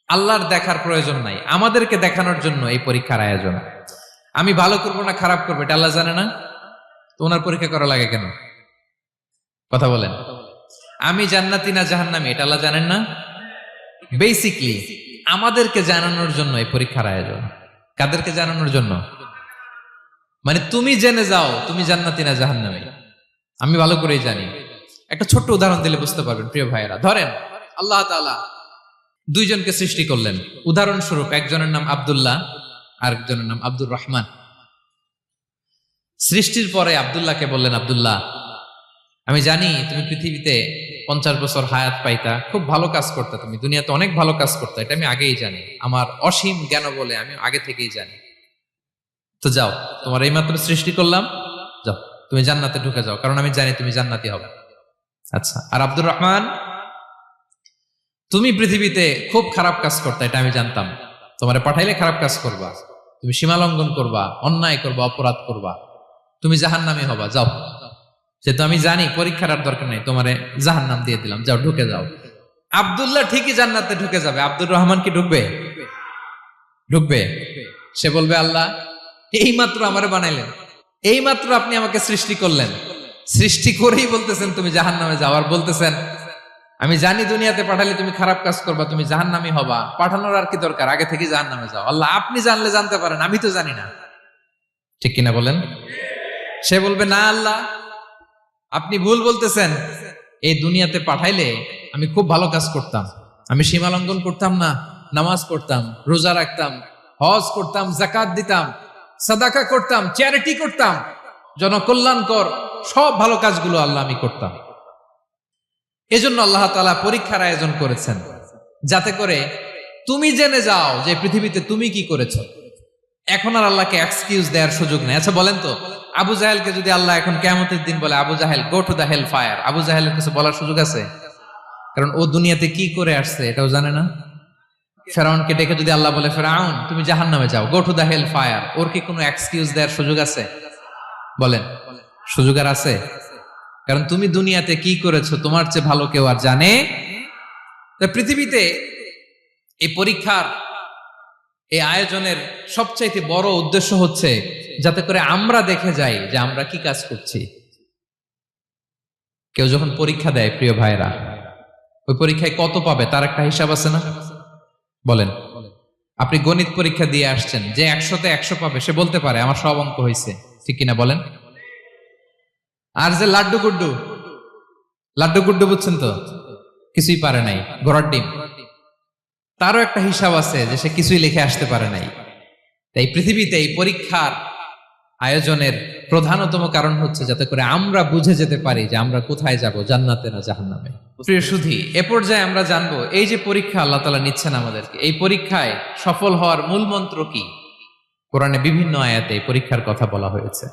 আল্লাহর দেখার প্রয়োজন নাই, আমাদেরকে দেখানোর জন্য এই পরীক্ষার আয়োজন। আমি ভালো করবো না খারাপ করবো এটা আল্লাহ জানে না? তো ওনার পরীক্ষা করা লাগে কেন? কথা বলেন। আমি জান্নাতি না জাহান্নামী এটা আল্লাহ জানেন না? বেসিকলি আমাদেরকে জানানোর জন্য এই পরীক্ষার আয়োজন। কাদেরকে জানানোর জন্য? মানে তুমি জেনে যাও তুমি জান্নাতি না জাহান্নামী। আমি ভালো করেই জানি। একটা ছোট্ট উদাহরণ দিলে বুঝতে পারবেন প্রিয় ভাইয়েরা। ধরেন আল্লাহ তাআলা দুইজনকে সৃষ্টি করলেন। উদাহরণস্বরূপ একজনের নাম আব্দুল্লাহ আর একজনের নাম আব্দুর রহমান। সৃষ্টির পরে আব্দুল্লাহকে বললেন, আব্দুল্লাহ আমি জানি তুমি পৃথিবীতে 50 বছর হায়াত পাইতা, খুব ভালো কাজ করতে, তুমি দুনিয়াতে অনেক ভালো কাজ করতে, এটা আমি আগেই জানি, আমার অসীম জ্ঞান বলে আমি আগে থেকেই জানি। তো যাও, তোমার এইমাত্র সৃষ্টি করলাম, যাও তুমি জান্নাতে ঢুকে যাও, কারণ আমি জানি তুমি জান্নাতি হবে। আচ্ছা, আর আব্দুর রহমান তুমি পৃথিবীতে খুব খারাপ কাজ করতে, এটা আমি জানতাম, তোমারে পাঠাইলে খারাপ কাজ করবা, তুমি সীমা লঙ্ঘন করবা, অন্যায় করবা, অপরাধ করবা, তুমি জাহান্নামী হবা, যাও। যেহেতু আমি জানি পরীক্ষার আর দরকার নেই, তোমারে জাহান্নাম দিয়ে দিলাম, যাও ঢুকে যাও। আব্দুল্লাহ ঠিকই জান্নাতে ঢুকে যাবে, আব্দুর রহমান কি ঢুকবে? ঢুকবে। সে বলবে, আল্লাহ এইমাত্র আমারে বানাইলেন, এইমাত্র আপনি আমাকে সৃষ্টি করলেন, সৃষ্টি করেই বলতেছেন তুমি জাহান্নামে যাও, আর বলতেছেন আমি জানি দুনিয়াতে পাঠালে তুমি খারাপ কাজ করবা, তুমি জাহান্নামী হবা, পাঠানোর আর কি দরকার, আগে থেকে জাহান্নামে যাও। আল্লাহ আপনি জানলে জানতে পারেন, আমি তো জানি না। ঠিক কিনা বলেন? সে বলবে, না আল্লাহ আপনি ভুল বলতেছেন, এই দুনিয়াতে পাঠাইলে আমি খুব ভালো কাজ করতাম, আমি সীমা লঙ্ঘন করতাম না, নামাজ পড়তাম, রোজা রাখতাম, হজ করতাম, যাকাত দিতাম, সাদাকা করতাম, চ্যারিটি করতাম, জনকল্যাণকর সব ভালো কাজগুলো আল্লাহ আমি করতাম। এজন্য আল্লাহ তাআলা পরীক্ষার আয়োজন করেছেন, যাতে করে তুমি জেনে যাও যে পৃথিবীতে তুমি কি করেছো। এখন আর আল্লাহকে এক্সকিউজ দেওয়ার সুযোগ নেই। আচ্ছা বলেন তো, আবু জাহেলকে যদি আল্লাহ এখন কিয়ামতের দিন বলে, Abu Jahl go to the hell fire, Abu জাহেলের কিছু বলার সুযোগ আছে? কারণ ও দুনিয়াতে কি করে আসছে এটাও জানে না। ফেরাউনকে ডেকে যদি আল্লাহ বলে, ফেরাউন তুমি জাহান্নামে যাও, go to the hell fire, ওর কি কোনো এক্সকিউজ দেওয়ার সুযোগ আছে? বলেন, সুযোগ আর আছে? কারণ তুমি দুনিয়াতে কি করেছো তোমার চেয়ে ভালো কেউ আর জানে? পৃথিবীতে এই পরীক্ষার এই আয়োজনের সবচাইতে বড় উদ্দেশ্য হচ্ছে যাতে করে আমরা দেখে যাই যে আমরা কি কাজ করছি। কেউ যখন পরীক্ষা দেয় প্রিয় ভাইরা, ওই পরীক্ষায় কত পাবে তার একটা হিসাব আছে না? বলেন, আপনি গণিত পরীক্ষা দিয়ে আসছেন, যে 100তে 100 পাবে সে বলতে পারে আমার সব অঙ্ক হয়েছে, ঠিক কিনা বলেন? আর যে লাড্ডু গুড্ডু বুঝছেন তো, কিছুই পারে নাই, ঘোড়ার ডিম, তারও একটা হিসাব আছে যে সে কিছুই লিখে আসতে পারে নাই। তাই পৃথিবীতে এই পরীক্ষার আয়োজনের প্রধানতম কারণ হচ্ছে যাতে করে আমরা বুঝে যেতে পারি যে আমরা কোথায় যাব, জান্নাতে না জাহান্নামে। প্রিয় সুধী, এ পর্যায়ে আমরা জানবো এই যে পরীক্ষা আল্লাহ তাআলা নিচ্ছেন আমাদেরকে, এই পরীক্ষায় সফল হওয়ার মূল মন্ত্র কি। কোরআনে বিভিন্ন আয়াতে এই পরীক্ষার কথা বলা হয়েছে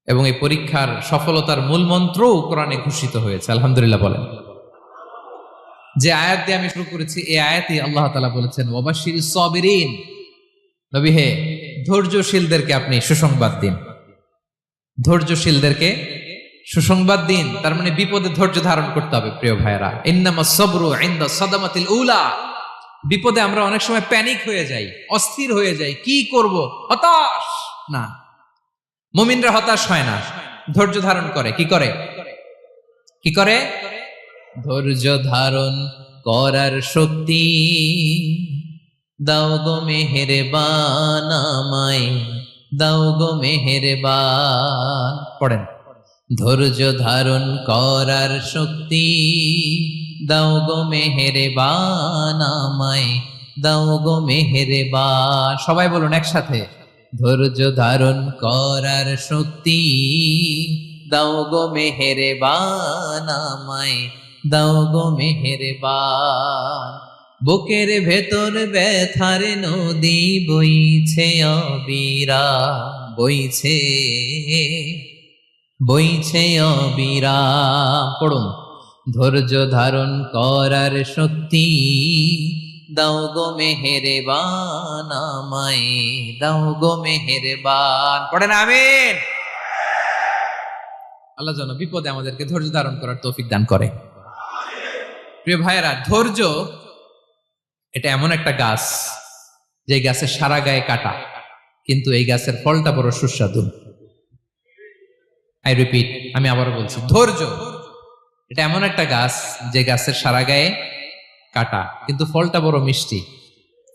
এবং এই পরীক্ষার সফলতার মূল মন্ত্রও কোরআনে ঘোষিত হয়েছে। আলহামদুলিল্লাহ বলেন। যে আয়াত দিয়ে আমি শুরু করেছি, এই আয়াতে আল্লাহ তাআলা বলেছেন, ওয়াবাশশিরিস সাবিরিন, নবী হে ধৈর্যশীলদেরকে আপনি সুসংবাদ দিন, ধৈর্যশীলদেরকে সুসংবাদ দিন। তার মানে বিপদে ধৈর্য ধারণ করতে হবে প্রিয় ভাইরা। ইন্নামাস সাবরু ইনদা সাদামাতিল উলা, বিপদে আমরা অনেক সময় প্যানিক হয়ে যাই, অস্থির হয়ে যাই, কি করব, হতাশ না। মুমিনরা হতাশ হয় না, ধৈর্য ধারণ করে। কি করে? কি করে? ধৈর্য ধারণ করার শক্তি দাও গো মেহেরবান আমায়, দাও গো মেহেরবান। পড়েন, ধৈর্য ধারণ করার শক্তি দাও গো মেহেরবান আমায়, দাও গো মেহেরবান। সবাই বলুন একসাথে, ধৈর্য ধারণ করার শক্তি দাও গো মেহেরবান আমায়, দাও গো মেহেরবান। বুকের ভেতর ব্যথার নদী বইছে অবিরাম, বইছে বইছে অবিরাম। পড়ুন, ধৈর্য ধারণ করার শক্তি দাও গো মেহেরবান আমায়, দাও গো মেহেরবান। পড়েন আমিন। আল্লাহ যেন বিপদে আমাদেরকে ধৈর্য ধারণ করার তৌফিক দান করে। প্রিয় ভাইয়েরা, ধৈর্য এটা এমন একটা গাছ যে গাছের সারা গায়ে কাটা, কিন্তু এই গাছের ফলটা বড় সুস্বাদু। আই রিপিট, আমি আবার বলছি, ধৈর্য। এটা এমন একটা গাছ যে গাছের সারা গায়ে কাটা, কিন্তু ফলটা বড় মিষ্টি,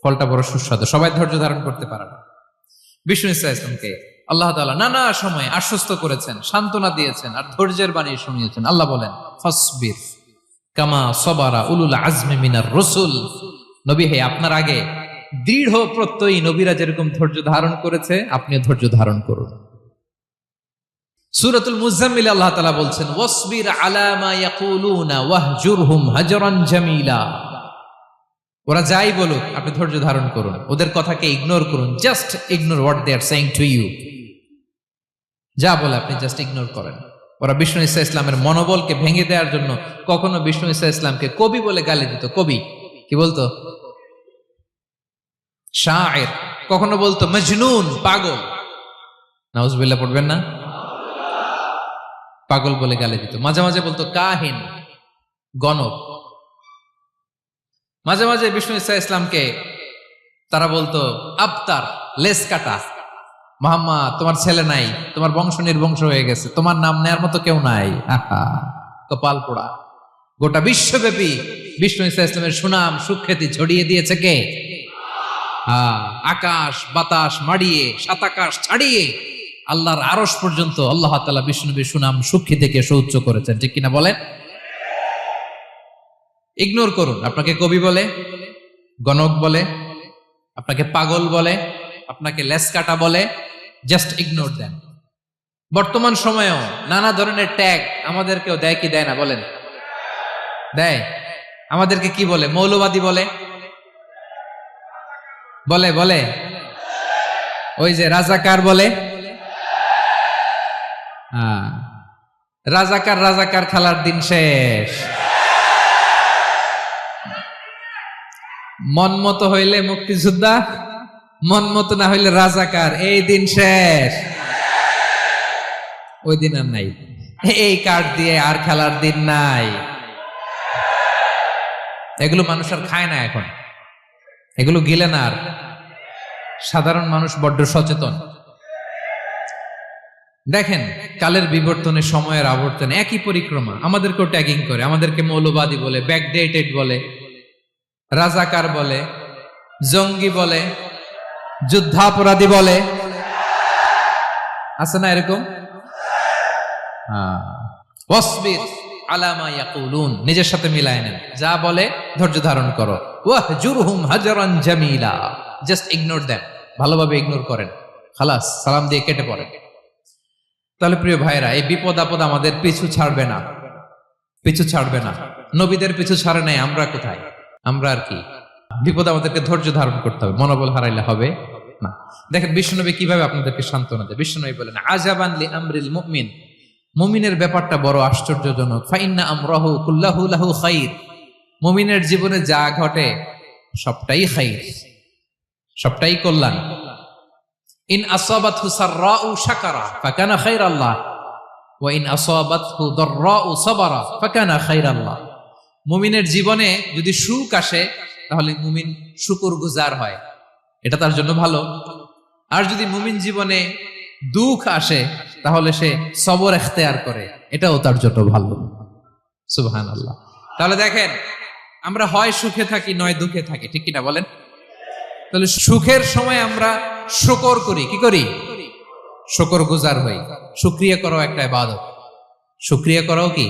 ফলটা বড় সুস্বাদু। সবাই ধৈর্য ধারণ করতে পারে না। বিষ্ণু ইসা ইসলামকে আল্লাহ তাআলা নানা সময় আশ্বস্ত করেছেন, সান্ত্বনা দিয়েছেন, আর ধৈর্যের বাণী শুনিয়েছেন। আল্লাহ বলেন, ফাসবির কামা সবারা উলুল আজমি মিনার রাসূল। নবী হে, আপনার আগে দৃঢ় প্রত্যয়ী নবীরা যেরকম ধৈর্য ধারণ করেছে, আপনিও ধৈর্য ধারণ করুন। সূরাতুল মুজাম্মিল আল্লাহ তাআলা বলছেন, ওয়াসবির আলা মা ইয়াকুলুনা ওয়াহজুরহুম হাজরান জামিলা। ওরা যাই বলুক, আপনি ধৈর্য ধারণ করুন, ওদের কথাকে ইগনোর করুন। Just ignore what they are saying to you. যা বলে আপনি জাস্ট ইগনোর করেন। ওরা বিষ্ণু ইসা ইসলামের মনোবলকে ভেঙে দেওয়ার জন্য কখনো বিষ্ণু ইসা ইসলামকে কবি বলে গালি দিত। কবি কি বলতো? শায়ের। কখনো বলতো মজনুন, পাগল। নাউজুবিল্লাহ পড়বেন না? পাগল বলে গালি দিত। মাঝে মাঝে বলতো কাহিন, গণক। মাঝে মাঝে বিষ্ণু ইসা ইসলামকে তারা বলতো আবতার, লেস কাটা। মুহাম্মদ, তোমার ছেলে নাই, তোমার বংশ নির্বংশ হয়ে গেছে, তোমার নাম নেয়ার মতো কেউ নাই। আহা, কপাল পোড়া। গোটা বিশ্বব্যাপী বিষ্ণু ইসা ইসলামের সুনাম সুখ্যাতি ছড়িয়ে দিয়েছে কে? আকাশ বাতাস মাড়িয়ে, সাত আকাশ ছাড়িয়ে আল্লাহর আরশ পর্যন্ত আল্লাহ তাআলা বিষ্ণু নবীর সুনাম সুখ্যাতিকে সুউচ্চ করেছেন। ঠিক কিনা বলেন? ইগনোর করুন। আপনাকে কবি বলে, গণক বলে, আপনাকে পাগল বলে, আপনাকে লেস কাটা বলে, জাস্ট ইগনোর দেন। বর্তমান সময়েও নানা ধরনের ট্যাগ আমাদেরকেও দেয় কি দেয় না বলেন? দেয়। আমাদেরকে কি বলে? মৌলবাদী বলে, বলে বলে ওই যে রাজাকার বলে। রাজাকার রাজাকার খেলার দিন শেষ। মন মতো হইলে মুক্তিযোদ্ধা, মন মতো না হইলে রাজাকার, এই দিন শেষ। ওই দিন আর নাই। এই কার্ড দিয়ে আর খেলার দিন নাই। এগুলো মানুষ আর খায় না এখন, এগুলো গিলে না আর। সাধারণ মানুষ বড্ড সচেতন। দেখেন, কালের বিবর্তনে, সময়ের আবর্তনে একই পরিক্রমা আমাদেরকেও ট্যাগিং করে। আমাদেরকে মৌলবাদী বলে, ব্যাকডেটেড বলে, রাজাকার বলে, জঙ্গি বলে, যুদ্ধাপরাধী বলে। আছে না এরকম? ওয়াসবির আলা মা ইয়াকুলুন, নিজের সাথে মিলায় নেন। যা বলে ধৈর্য ধারণ করো। ওয়াহজুরহুম হাজরান জামিলা, জাস্ট ইগনোর দেন, ভালোভাবে ইগনোর করেন। খালাস, সালাম দিয়ে কেটে পড়েন। তাহলে প্রিয় ভাইরা, এই বিপদ আপদ আমাদের পিছু ছাড়বে না, পিছু ছাড়বে না। নবীদের পিছু ছাড়ে নাই, আমরা কোথায়? আমরা আর কি? বিপদ আমাদেরকে ধৈর্য ধারণ করতে হবে, মনোবল হারাইলে হবে না। দেখেন বিশ্বনবী কিভাবে আপনাদেরকে সান্ত্বনা দেয়। বিশ্বনবী বলেন, আজাবান লি আমরিল মুমিন, মুমিনের ব্যাপারটা বড় আশ্চর্যজনক। ফাইন্না আমরাহু কুল্লাহু লাহু খাইর, মুমিনের জীবনে যা ঘটে সবটাই খাইর, সবটাই কল্যাণ। ইন আসাবাতহু সাররাউ শাকারা ফাকানা খাইরাল্লাহ ওয়া ইন আসাবাতহু দাররাউ সাবারা ফাকানা খাইরাল্লাহ। মুমিনের জীবনে যদি সুখ আসে তাহলে মুমিন শুকরগুজার হয়, এটা তার জন্য ভালো। আর যদি মুমিন জীবনে দুঃখ আসে তাহলে সে সবর ইখতিয়ার করে, এটাও তার জন্য ভালো। সুবহানাল্লাহ। তাহলে দেখেন, আমরা হয় সুখে থাকি নয় দুঃখে থাকি, ঠিক কিনা বলেন? তাহলে সুখের সময় আমরা শুকর করি, কি করি? শুকরগুজার হই। শুকরিয়া করাও একটা ইবাদত, শুকরিয়া করাও কি?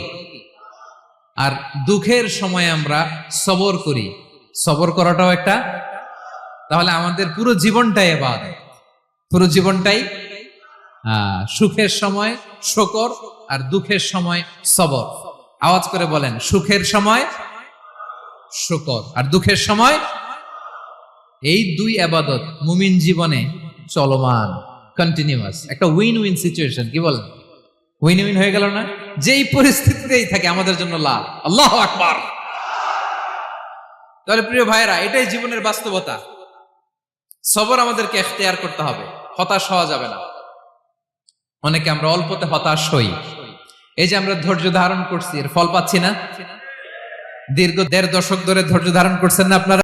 আর দুঃখের সময় আমরা সবর করি, সবর করাটাও একটা। তাহলে আমাদের পুরো জীবনটাই ইবাদত, পুরো জীবনটাই। সুখের সময় শুকর আর দুঃখের সময় সবর। আওয়াজ করে বলেন, সুখের সময় শুকর আর দুঃখের সময়। এই দুই ইবাদত মুমিন জীবনে চলমান, কন্টিনিউয়াস, একটা উইন উইন সিচুয়েশন। কি বলেন? উইন উইন হয়ে গেল না? যেই পরিস্থিতিতেই থাকে আমাদের জন্য লাভ। আল্লাহু আকবার। তাহলে প্রিয় ভাইরা, এটাই জীবনের বাস্তবতা। সবর আমাদেরকে ইখতিয়ার করতে হবে, হতাশ হওয়া যাবে না। অনেকে আমরা অল্পতে হতাশ হই। এই যে আমরা ধৈর্য ধারণ করছি, এর ফল পাচ্ছি না। দীর্ঘ ১.৫ দশক ধরে ধৈর্য ধারণ করছেন না আপনারা?